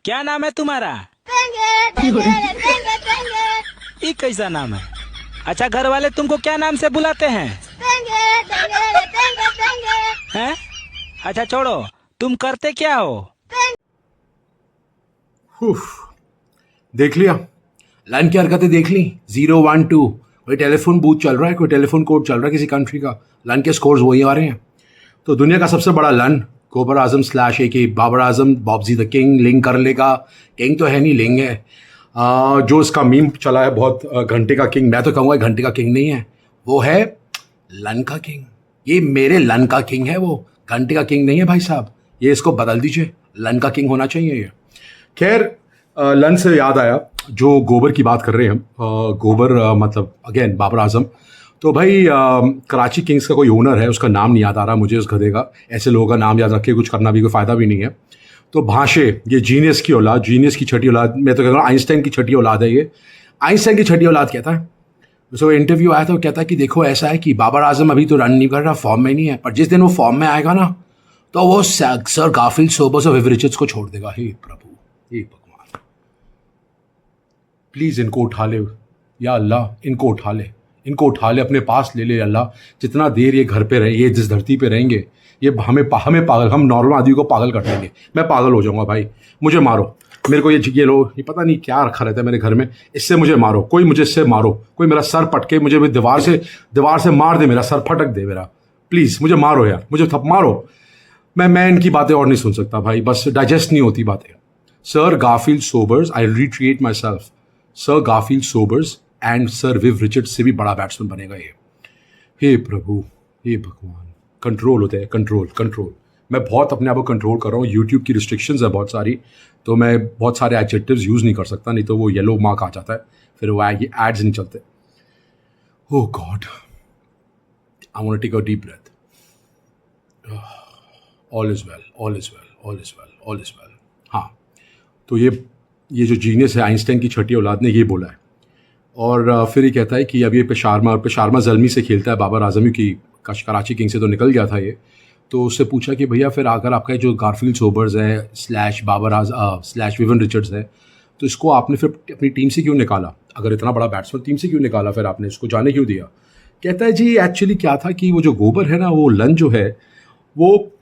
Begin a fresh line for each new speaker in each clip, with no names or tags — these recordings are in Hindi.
क्या नाम है तुम्हारा? ये कैसा नाम है? अच्छा, घर वाले तुमको क्या नाम से बुलाते हैं? हैं? अच्छा छोड़ो, तुम करते क्या हो?
उफ, देख लिया लाइन की हरकतें देख ली। 012 कोई टेलीफोन बूथ चल रहा है, कोई टेलीफोन कोड चल रहा है किसी कंट्री का। लन के स्कोर्स वही आ रहे हैं। तो दुनिया का सबसे बड़ा लन गोबर आजम स्लैश ए के Babar Azam Bobji the king link कर लेगा। किंग तो है नहीं, लिंग है। जो इसका मीम चला है बहुत, घंटे का किंग। मैं तो कहूँगा घंटे का किंग नहीं है, वो है लन का किंग। ये मेरे लन का किंग है, वो घंटे का किंग नहीं है भाई साहब। ये इसको बदल दीजिए, लन का किंग होना चाहिए ये। खैर, लन से याद आया, जो गोबर की बात कर रहे हैं हम, गोबर मतलब अगेन बाबर आजम। तो भाई कराची किंग्स का कोई ओनर है, उसका नाम नहीं याद आ रहा मुझे उस गधे का। ऐसे लोगों का नाम याद रख के कुछ करना भी कोई फ़ायदा भी नहीं है। तो भाषे, ये जीनियस की औलाद, जीनियस की छठी औलाद, मैं तो कह रहा हूँ आइंस्टाइन की छठी औलाद है ये। आइंस्टाइन की छठी औलाद कहता है, उसको इंटरव्यू आया था, वो कहता है कि देखो ऐसा है कि बाबर आजम अभी तो रन नहीं कर रहा, फॉर्म में नहीं है, पर जिस दिन वो फॉर्म में आएगा ना, तो वो सर गाफिल सोबर्स और विव रिचर्ड्स को छोड़ देगा। हे प्रभु, हे भगवान, प्लीज़ इनको उठा ले या अल्लाह, इनको उठा ले, इनको उठा ले, अपने पास ले ले अल्लाह। जितना देर ये घर पे रहे, ये जिस धरती पे रहेंगे, ये हमें पागल, हम नॉर्मल आदमी को पागल कर देंगे। मैं पागल हो जाऊंगा भाई, मुझे मारो। मेरे को ये लोग, ये पता नहीं क्या रखा रहता है मेरे घर में, इससे मुझे मारो, कोई मुझे इससे मारो, कोई मेरा सर पटके मुझे भी दीवार से मार दे, मेरा सर फटक दे मेरा। प्लीज़ मुझे मारो यार, मुझे थप मारो। मैं इनकी बातें और नहीं सुन सकता भाई, बस डाइजेस्ट नहीं होती बातें। Sir Garfield Sobers, I retreat myself, sir Garfield Sobers and sir Viv Richards से भी बड़ा बैट्समैन बनेगा ये। हे प्रभु, हे भगवान, कंट्रोल होते हैं, कंट्रोल। मैं बहुत अपने आप को कंट्रोल कर रहा हूँ। यूट्यूब की रिस्ट्रिक्शंस है बहुत सारी, तो मैं बहुत सारे एडजेक्टिव्स यूज़ नहीं कर सकता, नहीं तो वो येलो मार्क आ जाता है, फिर वो ये एड्स नहीं चलते। Oh God, I want to take a deep breath. All is well, all is well, all is well, all is well. हाँ, तो ये जो जीनियस है, आइंस्टाइन की छठी औलाद ने ये बोला है। और फिर ये कहता है कि अब ये पेशारमा ज़ल्मी से खेलता है बाबर आजमी की, कराची किंग से तो निकल गया था ये। तो उससे पूछा कि भैया फिर अगर आपका जो गारफील्ड सोबर्स है स्लैश स्लैश विवन रिचर्ड्स है, तो इसको आपने फिर अपनी टीम से क्यों निकाला? अगर इतना बड़ा बैट्समैन, टीम से क्यों निकाला, फिर आपने इसको जाने क्यों दिया? कहता है जी एक्चुअली क्या था कि वो जो गोबर है ना, वो लन जो है, वो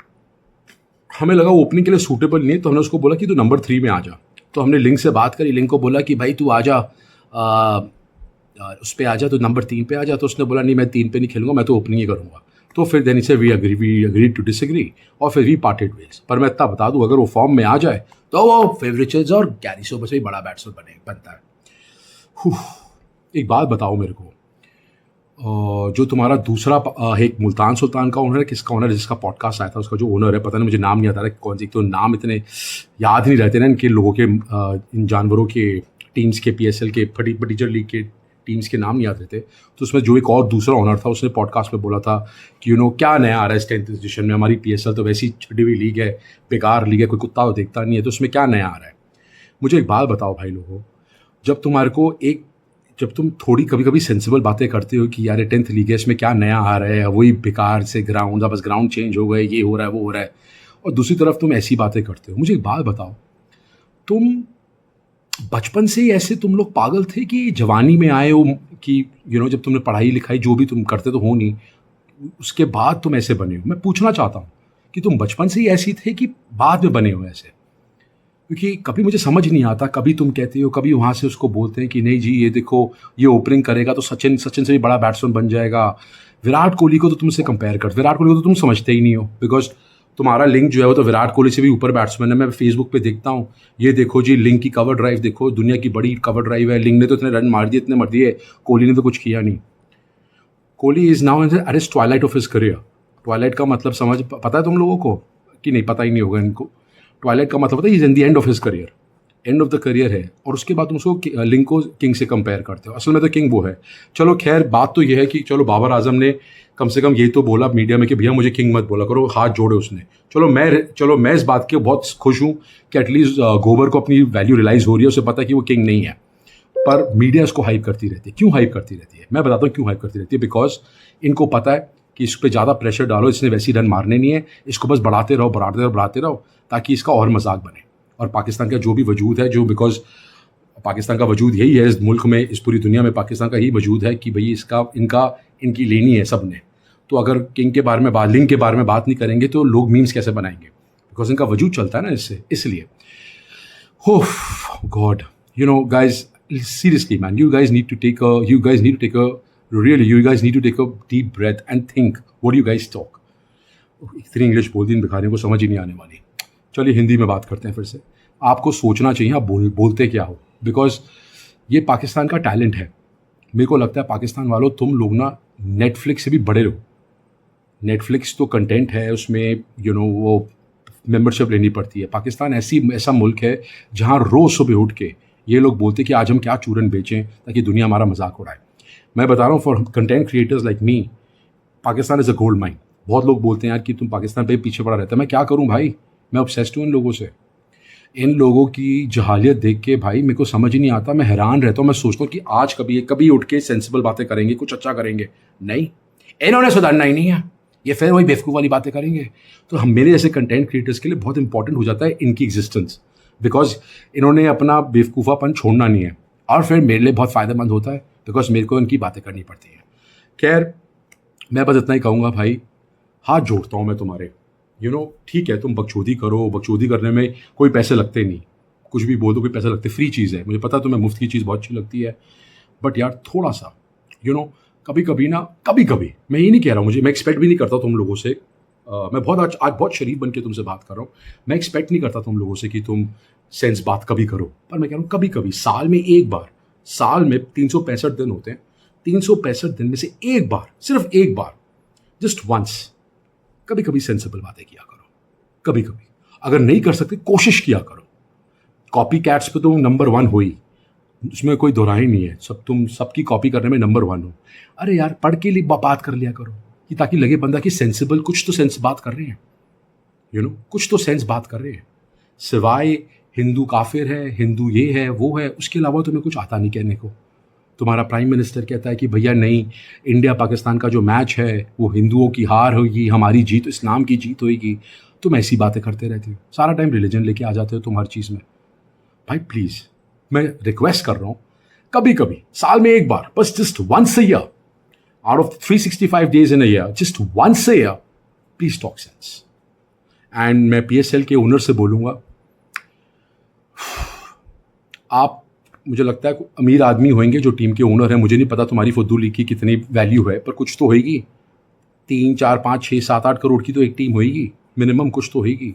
हमें लगा वो ओपनिंग के लिए सूटेबल नहीं है, तो हमने उसको बोला कि तू नंबर 3 में आ जा। तो हमने लिंक से बात करी, लिंक को बोला कि भाई तू आ जा, उस पर आ जा, तो नंबर 3 पे आ जा। तो उसने बोला नहीं, मैं 3 पे नहीं खेलूंगा, मैं तो ओपनिंग ही करूँगा। तो फिर देन से वी अग्री टू डिसएग्री, और फिर वी पार्टेड वेज। पर मैं इतना बता दूं, अगर वो फॉर्म में आ जाए तो वो विव रिचर्ड्स और गैरी सोबर्स से भी बड़ा बैट्समैन बनता है। एक बात बताओ मेरे को, जो तुम्हारा दूसरा एक मुल्तान सुल्तान का ओनर है, किसका ओनर है, जिसका पॉडकास्ट आया था, उसका जो ओनर है, पता नहीं मुझे नाम नहीं आता है कौन सी, तो नाम इतने याद नहीं रहते ना इनके लोगों के, इन जानवरों के टीम्स के, PSL के, फटीचर लीग के टीम्स के नाम नहीं याद रहते। तो उसमें जो एक और दूसरा ओनर था, उसने पॉडकास्ट में बोला था कि क्या नया आ रहा है इस 10th एडिशन में, हमारी PSL तो वैसी छटी हुई लीग है, बेकार लीग है, कोई कुत्ता तो देखता नहीं है, तो उसमें क्या नया आ रहा है? मुझे एक बात बताओ भाई लोगों, जब तुम थोड़ी कभी कभी सेंसिबल बातें करते हो कि यार 10th लीग है, इसमें क्या नया आ रहा है, वही बेकार से ग्राउंड, बस ग्राउंड चेंज हो गए, ये हो रहा है, वो हो रहा है, और दूसरी तरफ तुम ऐसी बातें करते हो। मुझे एक बात बताओ, तुम बचपन से ही ऐसे तुम लोग पागल थे कि जवानी में आए हो कि जब तुमने पढ़ाई लिखाई जो भी तुम करते तो हो नहीं, उसके बाद तुम ऐसे बने हो? मैं पूछना चाहता हूँ कि तुम बचपन से ही ऐसी थे कि बाद में बने हो ऐसे? क्योंकि कभी मुझे समझ नहीं आता, कभी तुम कहते हो, कभी वहाँ से उसको बोलते हैं कि नहीं जी ये देखो, ये ओपनिंग करेगा तो सचिन से भी बड़ा बैट्समैन बन जाएगा। विराट कोहली को तो तुमसे कंपेयर कर, विराट कोहली को तो तुम समझते ही नहीं हो, बिकॉज तुम्हारा लिंक जो है वो तो विराट कोहली से भी ऊपर बैट्समैन है। मैं फेसबुक पे देखता हूँ, ये देखो जी लिंक की कवर ड्राइव देखो, दुनिया की बड़ी कवर ड्राइव है, लिंक ने तो इतने रन मार दिए, इतने मार दिए, कोहली ने तो कुछ किया नहीं। Kohli is now in the Twilight of his career. Twilight का मतलब पता है तुम लोगों को कि नहीं? पता ही नहीं होगा इनको। ट्वाइलाइट का मतलब पता है, is in the end of his career, end of the career है, और उसके बाद तुम उसको लिंक को किंग से कंपेयर करते हो। असल में तो किंग वो है। चलो खैर, बात तो ये है कि चलो बाबर आजम ने कम से कम ये तो बोला मीडिया में कि भैया मुझे किंग मत बोला करो, हाथ जोड़े उसने। चलो मैं इस बात के बहुत खुश हूँ कि एटलीस्ट गोबर को अपनी वैल्यू रियलाइज़ हो रही है, उसे पता है कि वो किंग नहीं है। पर मीडिया इसको हाइप करती रहती है। क्यों हाइप करती रहती है? मैं बताता हूँ क्यों हाइप करती रहती है। बिकॉज इनको पता है कि इस पर ज़्यादा प्रेशर डालो, इसने वैसी रन मारने नहीं है, इसको बस बढ़ाते रहो ताकि इसका और मजाक बने। और पाकिस्तान का जो भी वजूद है, जो बिकॉज पाकिस्तान का वजूद यही है इस मुल्क में, इस पूरी दुनिया में पाकिस्तान का यही वजूद है कि भाई इनकी लेनी है सब ने। तो अगर किंग के बारे में लिंग के बारे में बात नहीं करेंगे तो लोग मीम्स कैसे बनाएंगे, बिकॉज इनका वजूद चलता है ना इससे, इसलिए। हो God, you know guys, seriously man, you guys need to take a deep breath and think what you guys talk. इतनी इंग्लिश बोल दी इन भिखारियों को समझ ही नहीं आने वाली। चलिए हिंदी में बात करते हैं फिर से। आपको सोचना चाहिए आप बोलते क्या हो, बिकॉज ये पाकिस्तान का टैलेंट है। मेरे को लगता है पाकिस्तान वालों, तुम लोग ना नेटफ्लिक्स से भी बड़े हो। नेटफ्लिक्स तो कंटेंट है, उसमें वो मेंबरशिप लेनी पड़ती है। पाकिस्तान ऐसा मुल्क है जहाँ रोज़ सुबह उठ के ये लोग बोलते कि आज हम क्या चूरन बेचें ताकि दुनिया हमारा मजाक उड़ाए। मैं बता रहा हूँ, for content creators like me, Pakistan is a gold mine. बहुत लोग बोलते हैं यार कि तुम पाकिस्तान पे पीछे पड़ा रहता है। मैं क्या करूँ भाई, मैं ऑब्सेस्ड हूँ इन लोगों से। इन लोगों की जहालियत देख के भाई मेरे को समझ ही नहीं आता, मैं हैरान रहता हूँ। मैं सोचता हूँ कि आज कभी उठ के सेंसिबल बातें करेंगे, कुछ अच्छा करेंगे। नहीं, इन्होंने सुधरना ही नहीं है, ये फिर वही बेवकूफ़ वाली बातें करेंगे। तो हम मेरे जैसे कंटेंट क्रिएटर्स के लिए बहुत इंपॉर्टेंट हो जाता है इनकी एग्जिस्टेंस, बिकॉज इन्होंने अपना बेवकूफ़ापन छोड़ना नहीं है। और फिर मेरे लिए बहुत फ़ायदेमंद होता है, बिकॉज मेरे को इनकी बातें करनी पड़ती हैं। खैर, मैं बस इतना ही कहूँगा भाई, हाथ जोड़ता हूँ मैं तुम्हारे। ठीक है, तुम बकचोदी करो, बकचोदी करने में कोई पैसे लगते नहीं, कुछ भी बोल दो कोई पैसे लगते, फ्री चीज़ है। मुझे पता है तुम्हें मुफ्त की चीज़ बहुत अच्छी लगती है, बट यार थोड़ा सा कभी कभी मैं ये नहीं कह रहा हूँ, मैं एक्सपेक्ट भी नहीं करता तुम लोगों से। मैं आज बहुत शरीफ बन के तुमसे बात कर रहा हूँ। मैं एक्सपेक्ट नहीं करता तुम लोगों से कि तुम सेंस बात कभी करो, पर मैं कह रहा हूँ कभी कभी, साल में एक बार, साल में 365 दिन होते हैं, 365 दिन में से एक बार, सिर्फ एक बार, जस्ट वंस, कभी कभी सेंसिबल बातें किया करो। कभी कभी अगर नहीं कर सकते, कोशिश किया करो। कॉपी कैट्स पे तो नंबर 1 हो ही, उसमें कोई दोहराई नहीं है। तुम सबकी कॉपी करने में नंबर 1 हो। अरे यार, पढ़ के लिए बात कर लिया करो, कि ताकि लगे बंदा कि सेंसिबल, कुछ तो सेंस बात कर रहे हैं, कुछ तो सेंस बात कर रहे हैं। सिवाय हिंदू काफिर है, हिंदू ये है वो है, उसके अलावा तुम्हें कुछ आता नहीं कहने को। तुम्हारा प्राइम मिनिस्टर कहता है कि भैया नहीं, इंडिया पाकिस्तान का जो मैच है वो हिंदुओं की हार होगी, हमारी जीत इस्लाम की जीत होगी। तुम ऐसी बातें करते रहते हो, सारा टाइम रिलीजन लेके आ जाते हो तुम हर चीज़ में। भाई प्लीज़, मैं रिक्वेस्ट कर रहा हूँ, कभी कभी साल में एक बार, बस just once a year, out of 365 days in a year, just once a year, please talk sense. And मैं PSL के ओनर से बोलूँगा, आप, मुझे लगता है अमीर आदमी होंगे जो टीम के ओनर हैं। मुझे नहीं पता तुम्हारी फुद्दूली की कितनी वैल्यू है, पर कुछ तो होगी। 3, 4, 5, 6, 7, 8 करोड़ की तो एक टीम होगी मिनिमम, कुछ तो होगी।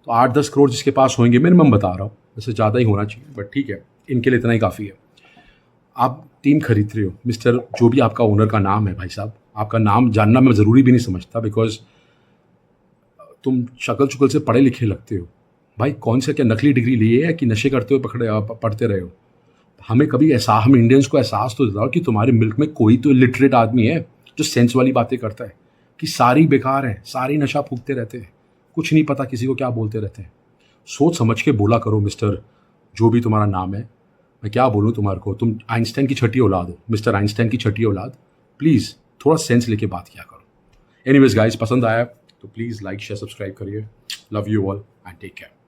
तो 8-10 करोड़ जिसके पास होंगे, मिनिमम बता रहा हूँ, वैसे ज़्यादा ही होना चाहिए, बट ठीक है, इनके लिए इतना ही काफ़ी है। आप टीम खरीद रहे हो, मिस्टर जो भी आपका ओनर का नाम है, भाई साहब आपका नाम जानना मैं ज़रूरी भी नहीं समझता, बिकॉज तुम शक्ल शुक्ल से पढ़े लिखे लगते हो। भाई कौन से, क्या नकली डिग्री लिए है कि नशे करते हुए पढ़ते रहे हो? हमें कभी हम इंडियंस को एहसास तो दिलाओ कि तुम्हारे मुल्क में कोई तो लिटरेट आदमी है जो सेंस वाली बातें करता है, कि सारी बेकार है, सारी नशा फूकते रहते हैं, कुछ नहीं पता किसी को क्या बोलते रहते हैं। सोच समझ के बोला करो मिस्टर जो भी तुम्हारा नाम है। मैं क्या बोलूँ तुम्हारे को, तुम आइंस्टाइन की छठी औलाद हो, मिस्टर आइंस्टाइन की छठी औलाद। प्लीज़ थोड़ा सेंस लेके बात किया करो। एनीवेज गाइस, पसंद आया तो प्लीज़ लाइक शेयर सब्सक्राइब करिए। Love you all and take care.